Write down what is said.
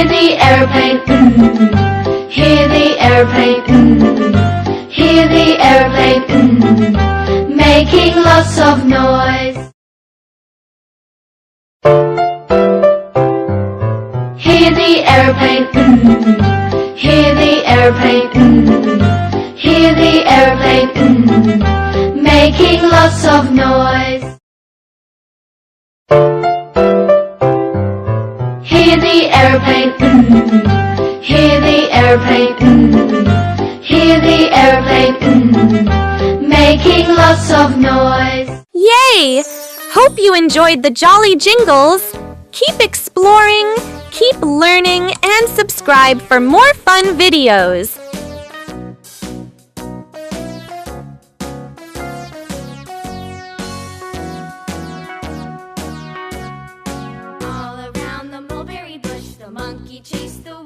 Hear the aeroplane, hear the aeroplane, hear the aeroplane, making lots of noise. Hear the aeroplane, hear the aeroplane, hear the aeroplane, making lots of noise. Hear the aeroplane, hear the aeroplane, hear the aeroplane, making lots of noise. Yay! Hope you enjoyed the Jolly Jingles. Keep exploring, keep learning, and subscribe for more fun videos. All around the mulberry bush, the monkey chased the